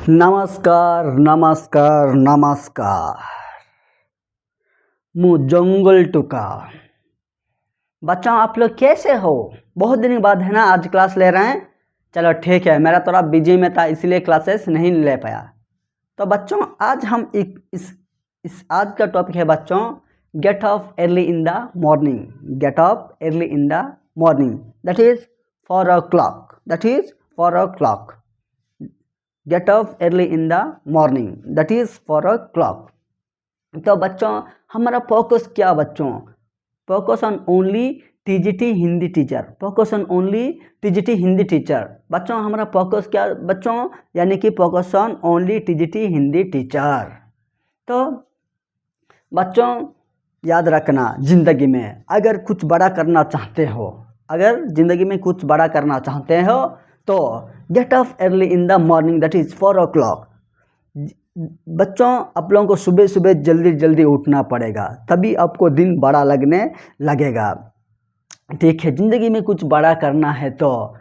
नमस्कार नमस्कार नमस्कार। मु जंगल टुका। बच्चों आप लोग कैसे हो? बहुत दिन बाद है ना आज क्लास ले रहे हैं। चलो ठीक है, मेरा थोड़ा बिजी में था इसलिए क्लासेस नहीं ले पाया। तो बच्चों आज हम इस आज का टॉपिक है बच्चों, get up early in the morning. Get up early in the morning, that is 4 o'clock। That is 4 o'clock। Get up early in the morning, that is 4 o'clock। तो बच्चों हमारा फोकस क्या बच्चों? Focus on only TGT Hindi teacher. Focus on only TGT Hindi teacher. बच्चों हमारा focus क्या बच्चों? यानी कि focus on only TGT Hindi teacher. तो बच्चों याद रखना, ज़िंदगी में अगर कुछ बड़ा करना चाहते हो, अगर ज़िंदगी में कुछ बड़ा करना चाहते हो तो get up early in the morning, that is 4 o'clock। बच्चों आप लोगों को सुबह सुबह जल्दी जल्दी उठना पड़ेगा, तभी आपको दिन बड़ा लगने लगेगा। ठीक है, ज़िंदगी में कुछ बड़ा करना है तो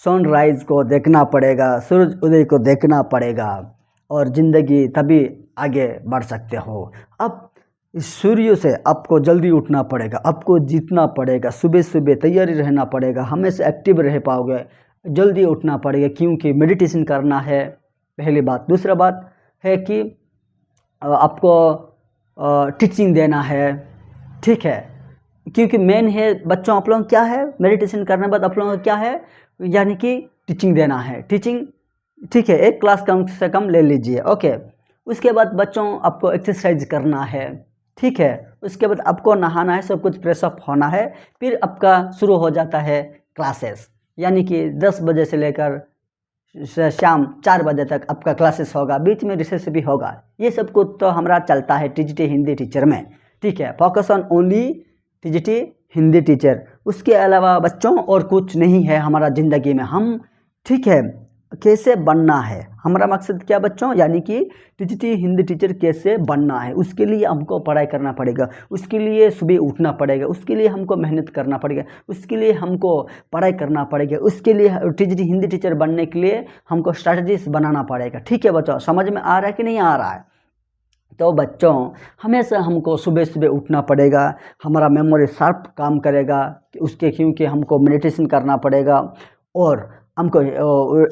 सनराइज़ को देखना पड़ेगा, सूरज उदय को देखना पड़ेगा और ज़िंदगी तभी आगे बढ़ सकते हो। अब इस सूर्य से आपको जल्दी उठना पड़ेगा, आपको जीतना पड़ेगा, सुबह सुबह तैयारी रहना पड़ेगा, हमेशा एक्टिव रह पाओगे। जल्दी उठना पड़ेगा क्योंकि मेडिटेशन करना है, पहली बात। दूसरा बात है कि आपको टीचिंग देना है, ठीक है, क्योंकि मेन है बच्चों आप लोग क्या है, मेडिटेशन करने के बाद आप लोगों को क्या है, यानी कि टीचिंग देना है। टीचिंग ठीक है, एक क्लास कम से कम ले लीजिए, ओके। उसके बाद बच्चों आपको एक्सरसाइज करना है, ठीक है। उसके बाद आपको नहाना है, सब कुछ फ्रेश अप होना है, फिर आपका शुरू हो जाता है क्लासेस। यानी कि 10 बजे से लेकर शाम 4 बजे तक आपका क्लासेस होगा, बीच में रिसेस भी होगा। ये सब कुछ तो हमारा चलता है टीजीटी हिंदी टीचर में, ठीक है। Focus on only TGT Hindi teacher. उसके अलावा बच्चों और कुछ नहीं है हमारा ज़िंदगी में। हम ठीक है कैसे बनना है, हमारा मकसद क्या बच्चों, यानी कि टीजीटी हिंदी टीचर कैसे बनना है, उसके लिए हमको पढ़ाई करना पड़ेगा, उसके लिए सुबह उठना पड़ेगा, उसके लिए हमको मेहनत करना पड़ेगा, उसके लिए हमको पढ़ाई करना पड़ेगा, उसके लिए टीजीटी हिंदी टीचर बनने के लिए हमको स्ट्रैटेजीज बनाना पड़ेगा। ठीक है बच्चों, समझ में आ रहा है कि नहीं आ रहा है? तो बच्चों हमेशा हमको सुबह सुबह उठना पड़ेगा, हमारा मेमोरी शार्प काम करेगा उसके, क्योंकि हमको मेडिटेशन करना पड़ेगा और हमको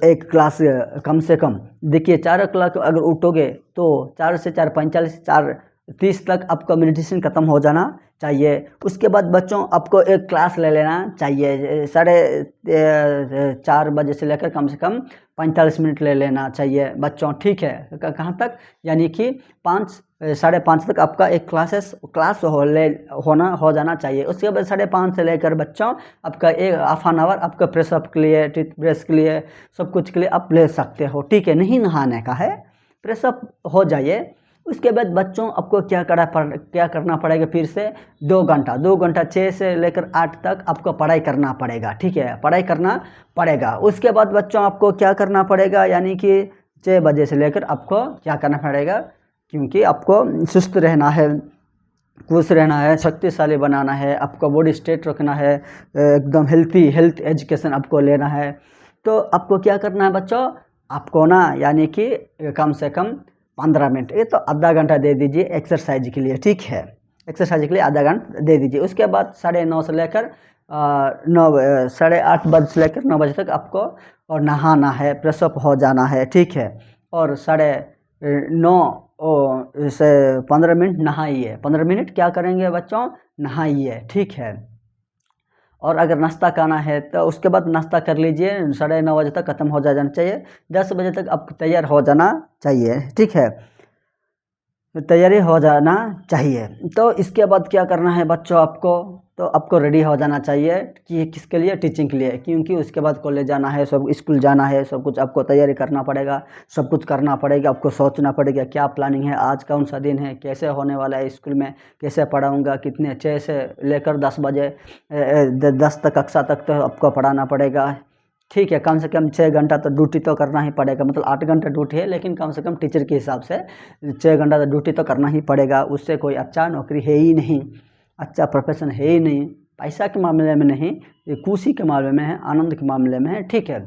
एक क्लास कम से कम देखिए 4 o'clock अगर उठोगे तो 4 से 4:45 4:30 तक आपका मेडिटेशन ख़त्म हो जाना चाहिए। उसके बाद बच्चों आपको एक क्लास ले लेना चाहिए, 4:30 बजे से लेकर कम से कम 45 मिनट ले लेना चाहिए बच्चों, ठीक है। कहाँ तक, यानी कि 5 साढ़े 5 तक आपका एक क्लास हो जाना चाहिए। उसके बाद 5:30 से लेकर बच्चों आपका एक हाफ एन आवर आपका प्रेसअप के लिए, टूथ ब्रश के लिए, सब कुछ के लिए आप ले सकते हो, ठीक है। नहीं नहाने का है, प्रेसअप हो जाइए। उसके बाद बच्चों आपको क्या करना पड़ेगा, फिर से 2 घंटा 6 से लेकर 8 तक आपको पढ़ाई करना पड़ेगा, ठीक है, पढ़ाई करना पड़ेगा। उसके बाद बच्चों आपको क्या करना पड़ेगा, यानी कि 6 बजे से लेकर आपको क्या करना पड़ेगा, क्योंकि आपको सुस्त रहना है, खुश रहना है, शक्तिशाली बनाना है, आपका बॉडी स्ट्रेट रखना है, एकदम हेल्थ एजुकेशन आपको लेना है। तो आपको क्या करना है बच्चों, आपको ना यानी कि कम से कम 15 मिनट, ये तो आधा घंटा दे दीजिए एक्सरसाइज के लिए, ठीक है। एक्सरसाइज के लिए आधा घंटा दे दीजिए। उसके बाद 9:30 से लेकर 8:30 बजे से लेकर 9 बजे तक आपको और नहाना है, फ्रेशअप हो जाना है, ठीक है। और 9:30 से 15 मिनट नहाइए। 15 मिनट क्या करेंगे बच्चों, नहाइए, ठीक है। और अगर नाश्ता करना है तो उसके बाद नाश्ता कर लीजिए, 9:30 बजे तक ख़त्म हो जाना चाहिए, 10 बजे तक आप तैयार हो जाना चाहिए, ठीक है, तैयारी हो जाना चाहिए। तो इसके बाद क्या करना है बच्चों, आपको रेडी हो जाना चाहिए कि किसके लिए, टीचिंग के लिए, क्योंकि उसके बाद कॉलेज जाना है, सब स्कूल जाना है, सब कुछ आपको तैयारी करना पड़ेगा, सब कुछ करना पड़ेगा। आपको सोचना पड़ेगा क्या प्लानिंग है, आज कौन सा दिन है, कैसे होने वाला है, स्कूल में कैसे पढ़ाऊँगा, कितने 6 से लेकर 10 बजे 10 तक कक्षा तक तो आपको पढ़ाना पड़ेगा, ठीक है। कम से कम 6 घंटा तो ड्यूटी तो करना ही पड़ेगा, मतलब 8 घंटा ड्यूटी है, लेकिन कम से कम टीचर के हिसाब से 6 घंटा तो ड्यूटी तो करना ही पड़ेगा। उससे कोई अच्छा नौकरी है ही नहीं, अच्छा प्रोफेशन है ही नहीं, पैसा के मामले में नहीं, ये खुशी के मामले में है, आनंद के मामले में है, ठीक है।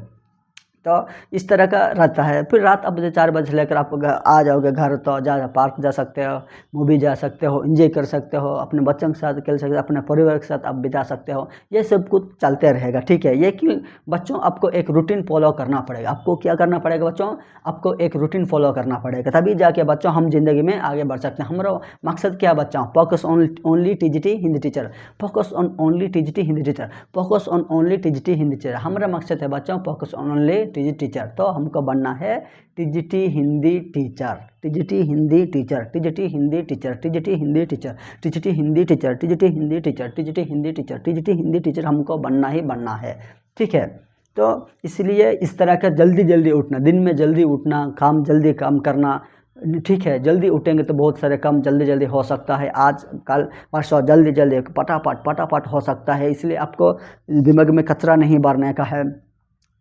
तो इस तरह का रहता है। फिर रात अब 4 बजे से लेकर आप आ जाओगे घर, तो पार्क जा सकते हो, मूवी जा सकते हो, एंजॉय कर सकते हो, अपने बच्चों के साथ खेल सकते हो, अपने परिवार के साथ आप बिता सकते हो। ये सब कुछ चलते रहेगा, ठीक है। ये कि बच्चों आपको एक रूटीन फॉलो करना पड़ेगा। आपको क्या करना पड़ेगा बच्चों? आपको एक रूटीन फॉलो करना पड़ेगा, तभी जाके बच्चों हम जिंदगी में आगे बढ़ सकते हैं। हमारा मकसद क्या बच्चों? Focus on only TGT Hindi teacher, focus on only TGT Hindi teacher, focus on only TGT Hindi teacher. हमारा मकसद है बच्चों focus on only TGT teacher. तो हमको बनना है TGT Hindi teacher, TGT Hindi teacher, TGT Hindi teacher, TGT Hindi teacher, TGT Hindi teacher, TGT Hindi teacher, TGT Hindi teacher, TGT Hindi teacher हमको बनना ही बनना है, ठीक है। तो इसलिए इस तरह का जल्दी जल्दी उठना, दिन में जल्दी उठना, काम जल्दी काम करना, ठीक है। जल्दी उठेंगे तो बहुत सारे काम जल्दी जल्दी हो सकता है, आज कल परसों जल्दी जल्दी पटापट हो सकता है। इसलिए आपको दिमाग में कचरा नहीं भरने का है,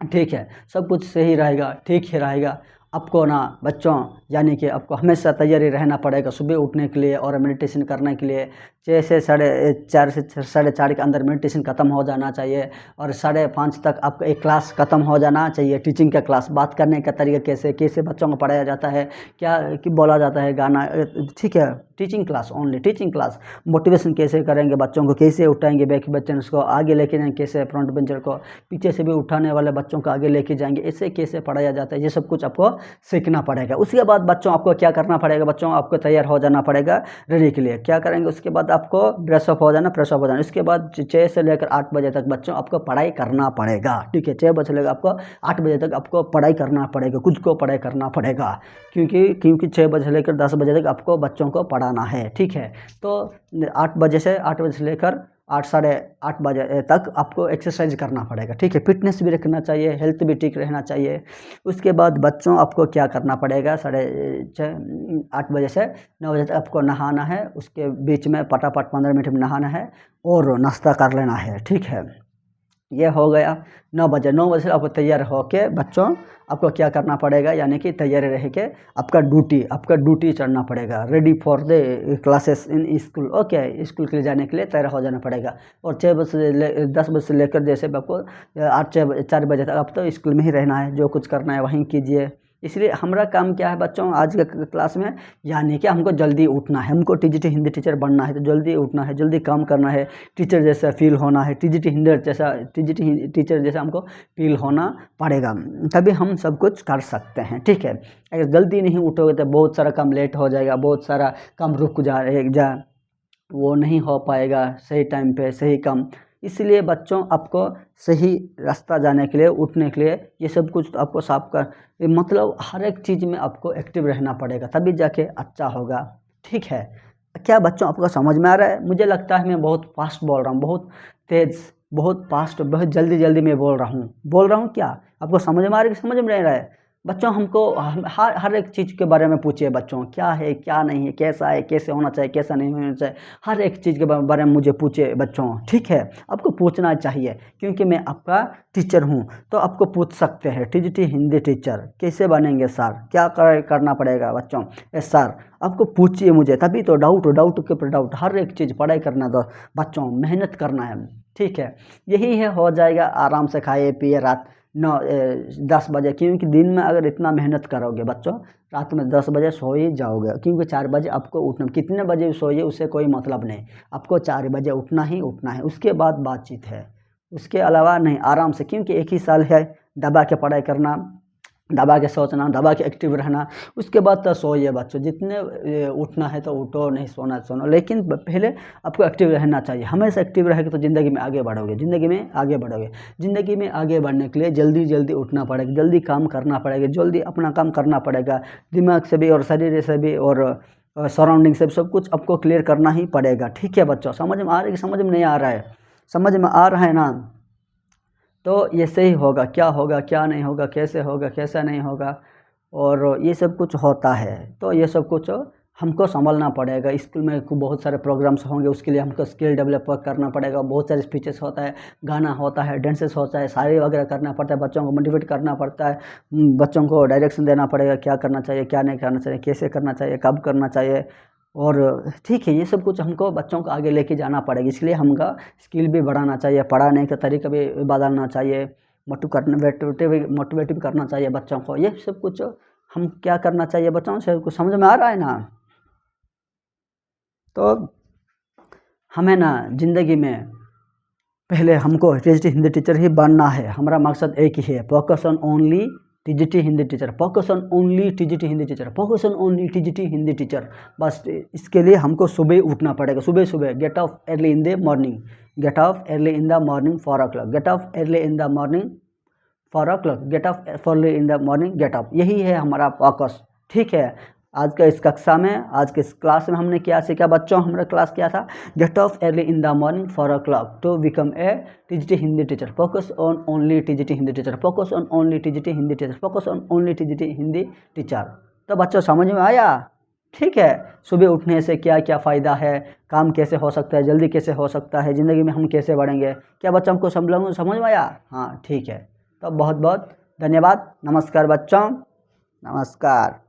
ठीक है। सब कुछ सही रहेगा, ठीक ही रहेगा। आपको ना बच्चों यानी कि आपको हमेशा तैयारी रहना पड़ेगा सुबह उठने के लिए और मेडिटेशन करने के लिए। 6 से 4:30 से 4:30 के अंदर मेडिटेशन ख़त्म हो जाना चाहिए और 5:30 तक आपका एक क्लास ख़त्म हो जाना चाहिए, टीचिंग का क्लास। बात करने का तरीका कैसे बच्चों को पढ़ाया जाता है, क्या कि बोला जाता है गाना, ठीक है। Teaching class, only teaching class. Motivation कैसे करेंगे बच्चों को, कैसे उठाएंगे बैक बेंचर्स को, आगे लेके जाएंगे कैसे, फ्रंट बेंचर को पीछे से भी उठाने वाले बच्चों को आगे लेके जाएंगे, ऐसे कैसे पढ़ाया जाता है, ये सब कुछ आपको सीखना पड़ेगा। उसके बाद बच्चों आपको क्या करना पड़ेगा? बच्चों आपको तैयार हो जाना पड़ेगा रेडी के लिए। क्या करेंगे? उसके बाद आपको फ्रेश अप हो जाना, उसके बाद 6 से लेकर 8 बजे तक बच्चों आपको पढ़ाई करना पड़ेगा, ठीक है। 6 बजे से लेकर आपको 8 बजे तक आपको पढ़ाई करना पड़ेगा, खुद को पढ़ाई करना पड़ेगा, क्योंकि 6 बजे से लेकर 10 बजे तक आपको बच्चों को पढ़ाना है, ठीक है। तो 8 बजे से लेकर 8 बजे तक आपको एक्सरसाइज करना पड़ेगा, ठीक है। फिटनेस भी रखना चाहिए, हेल्थ भी ठीक रहना चाहिए। उसके बाद बच्चों आपको क्या करना पड़ेगा? 8 बजे से 9 बजे तक आपको नहाना है, उसके बीच में पटापट 15 मिनट में नहाना है और नाश्ता कर लेना है, ठीक है। ये हो गया 9 बजे। 9 बजे से आपको तैयार होके बच्चों आपको क्या करना पड़ेगा? यानी कि तैयारी रह के आपका ड्यूटी चढ़ना पड़ेगा, ready for the classes in school, okay. School के लिए जाने के लिए तैयार हो जाना पड़ेगा। और 6 बजे से 10 बजे से लेकर जैसे आपको 4 बजे तक आप तो स्कूल में ही रहना है, जो कुछ करना है वहीं कीजिए। इसलिए हमारा काम क्या है बच्चों आज के क्लास में? यानी कि हमको जल्दी उठना है, हमको टीजीटी हिंदी टीचर बनना है, तो जल्दी उठना है, जल्दी काम करना है, टीचर जैसा फील होना है, टीजीटी टीचर जैसा हमको फील होना पड़ेगा, तभी हम सब कुछ कर सकते हैं, ठीक है। अगर जल्दी नहीं उठोगे तो बहुत सारा काम लेट हो जाएगा, बहुत सारा काम रुक जा वो नहीं हो पाएगा सही टाइम पे सही काम। इसलिए बच्चों आपको सही रास्ता जाने के लिए, उठने के लिए ये सब कुछ तो आपको मतलब हर एक चीज़ में आपको एक्टिव रहना पड़ेगा, तभी जाके अच्छा होगा, ठीक है। क्या बच्चों आपको समझ में आ रहा है? मुझे लगता है मैं बहुत फास्ट बोल रहा हूँ, बहुत तेज़, बहुत फास्ट, बहुत जल्दी मैं बोल रहा हूँ क्या? आपको समझ में आ रहा है कि समझ में नहीं रहा है? बच्चों हमको हर एक चीज़ के बारे में पूछिए बच्चों, क्या है क्या नहीं है, कैसा है, कैसे होना चाहिए, कैसा नहीं होना चाहिए, हर एक चीज़ के बारे में मुझे पूछिए बच्चों, ठीक है। आपको पूछना चाहिए क्योंकि मैं आपका टीचर हूँ, तो आपको पूछ सकते हैं टीजीटी हिंदी टीचर कैसे बनेंगे सर, क्या करना पड़ेगा बच्चों? सर आपको पूछिए मुझे, तभी तो डाउट के ऊपर डाउट, हर एक चीज़ पढ़ाई करना दो बच्चों, मेहनत करना है, ठीक है। यही है, हो जाएगा आराम से, खाइए पिए रात 10 बजे, क्योंकि दिन में अगर इतना मेहनत करोगे बच्चों, रात में 10 बजे सो ही जाओगे, क्योंकि 4 बजे आपको उठना। कितने बजे सोइए उससे कोई मतलब नहीं, आपको 4 बजे उठना ही उठना है। उसके बाद बातचीत है, उसके अलावा नहीं, आराम से, क्योंकि एक ही साल है, दबा के पढ़ाई करना, दबा के सोचना, दबा के एक्टिव रहना। उसके बाद तो सोइए बच्चों, जितने उठना है तो उठो, नहीं सोना सोना, लेकिन पहले आपको एक्टिव रहना चाहिए। हमेशा एक्टिव रहेगा तो ज़िंदगी में आगे बढ़ोगे, ज़िंदगी में आगे बढ़ने के लिए जल्दी उठना पड़ेगा, जल्दी काम करना पड़ेगा, जल्दी अपना काम करना पड़ेगा, दिमाग से भी और शरीर से भी और सराउंडिंग से भी, सब कुछ आपको क्लियर करना ही पड़ेगा, ठीक है बच्चों। समझ में आ रहा है कि समझ में नहीं आ रहा है? समझ में आ रहा है ना? तो ये सही होगा, क्या नहीं होगा, कैसे होगा, कैसा नहीं होगा, और ये सब कुछ होता है। तो ये सब कुछ हमको संभालना पड़ेगा। स्कूल में बहुत सारे प्रोग्राम्स होंगे, उसके लिए हमको स्किल डेवलप करना पड़ेगा। बहुत सारे स्पीचेस होता है, गाना होता है, डांसेस होता है, शायरी वगैरह करना पड़ता है, बच्चों को मोटिवेट करना पड़ता है, बच्चों को डायरेक्शन देना पड़ेगा, क्या करना चाहिए, क्या नहीं करना चाहिए, कैसे करना चाहिए, कब करना चाहिए, और ठीक है, ये सब कुछ हमको बच्चों को आगे लेके जाना पड़ेगा। इसलिए हमका स्किल भी बढ़ाना चाहिए, पढ़ाने का तरीका भी बदलना चाहिए, मोटिवेटिव करना चाहिए बच्चों को। ये सब कुछ हम क्या करना चाहिए बच्चों से, कुछ समझ में आ रहा है ना। तो हमें ना ज़िंदगी में पहले हमको टीजीटी हिंदी टीचर ही बनना है। हमारा मकसद एक ही है, focus on only TGT Hindi teacher, focus on only TGT Hindi teacher, focus on only TGT Hindi teacher. बस इसके लिए हमको सुबह उठना पड़ेगा, सुबह get off early in the morning, get off early in the morning 4 o'clock, get off early in the morning 4 o'clock, get off early in the morning, get off. यही है हमारा फोकस। ठीक है, आज का इस कक्षा में, आज के इस क्लास में हमने क्या सीखा बच्चों, हमारा क्लास क्या था, get off early in the morning 4 o'clock to become a TGT Hindi teacher, focus on only TGT Hindi teacher, focus on only TGT Hindi teacher, focus on only TGT Hindi teacher. तो बच्चों समझ में आया। ठीक है, सुबह उठने से क्या क्या फ़ायदा है, काम कैसे हो सकता है, जल्दी कैसे हो सकता है, ज़िंदगी में हम कैसे बढ़ेंगे, क्या बच्चों को समझ में आया। हाँ ठीक है, तो बहुत बहुत धन्यवाद। नमस्कार बच्चों, नमस्कार।